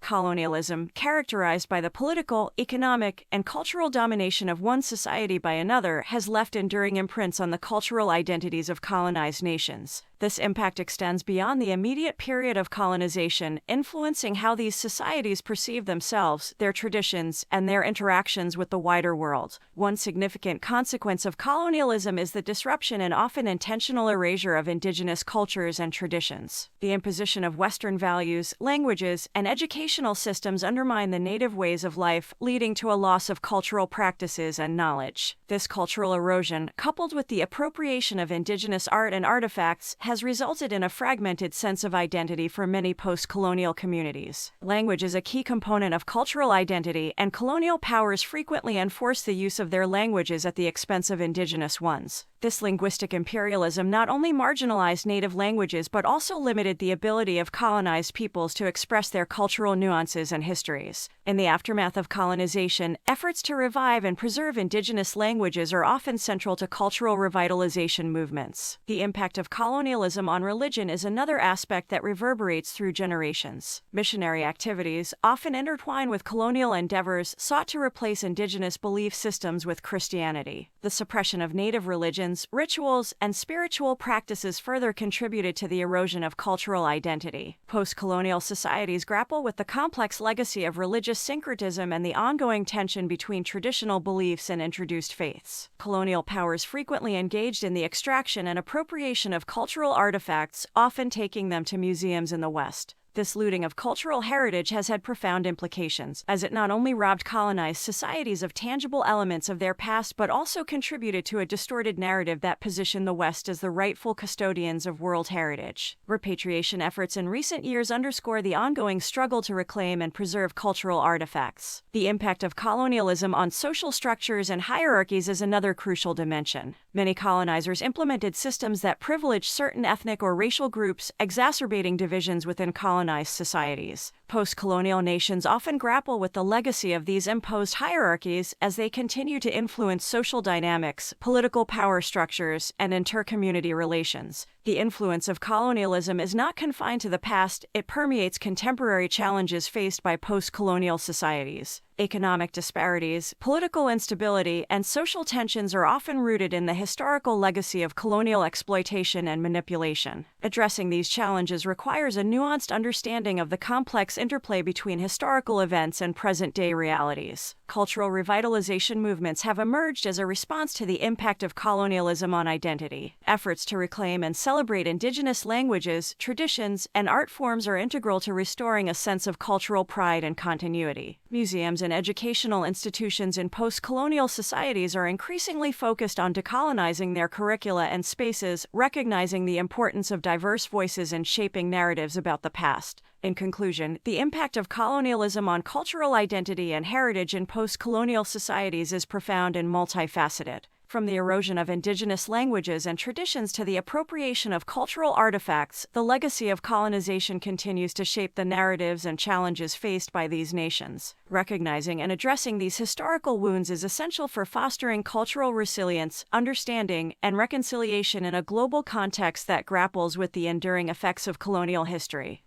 post-colonialism, characterized by the political, economic, and cultural domination of one society by another, has left enduring imprints on the cultural identities of colonized nations. This impact extends beyond the immediate period of colonization, influencing how these societies perceive themselves, their traditions, and their interactions with the wider world. One significant consequence of colonialism is the disruption and often intentional erasure of indigenous cultures and traditions. The imposition of Western values, languages, and educational systems undermine the native ways of life, leading to a loss of cultural practices and knowledge. This cultural erosion, coupled with the appropriation of indigenous art and artifacts, has resulted in a fragmented sense of identity for many post-colonial communities. Language is a key component of cultural identity, and colonial powers frequently enforce the use of their languages at the expense of indigenous ones. This linguistic imperialism not only marginalized native languages but also limited the ability of colonized peoples to express their cultural nuances and histories. In the aftermath of colonization, efforts to revive and preserve indigenous languages are often central to cultural revitalization movements. The impact of colonialism on religion is another aspect that reverberates through generations. Missionary activities, often intertwined with colonial endeavors, sought to replace indigenous belief systems with Christianity. The suppression of native religions, rituals, and spiritual practices further contributed to the erosion of cultural identity. Post-colonial societies grapple with the complex legacy of religious syncretism and the ongoing tension between traditional beliefs and introduced faiths. Colonial powers frequently engaged in the extraction and appropriation of cultural artifacts, often taking them to museums in the West. This looting of cultural heritage has had profound implications, as it not only robbed colonized societies of tangible elements of their past but also contributed to a distorted narrative that positioned the West as the rightful custodians of world heritage. Repatriation efforts in recent years underscore the ongoing struggle to reclaim and preserve cultural artifacts. The impact of colonialism on social structures and hierarchies is another crucial dimension. Many colonizers implemented systems that privileged certain ethnic or racial groups, exacerbating divisions within colonized societies. Post-colonial nations often grapple with the legacy of these imposed hierarchies as they continue to influence social dynamics, political power structures, and inter-community relations. The influence of colonialism is not confined to the past, it permeates contemporary challenges faced by post-colonial societies. Economic disparities, political instability, and social tensions are often rooted in the historical legacy of colonial exploitation and manipulation. Addressing these challenges requires a nuanced understanding of the complex interplay between historical events and present-day realities. Cultural revitalization movements have emerged as a response to the impact of colonialism on identity. Efforts to reclaim and celebrate indigenous languages, traditions, and art forms are integral to restoring a sense of cultural pride and continuity. Museums and educational institutions in post-colonial societies are increasingly focused on decolonizing their curricula and spaces, recognizing the importance of diverse voices in shaping narratives about the past. In conclusion, the impact of colonialism on cultural identity and heritage in post-colonial societies is profound and multifaceted. From the erosion of indigenous languages and traditions to the appropriation of cultural artifacts, the legacy of colonization continues to shape the narratives and challenges faced by these nations. Recognizing and addressing these historical wounds is essential for fostering cultural resilience, understanding, and reconciliation in a global context that grapples with the enduring effects of colonial history.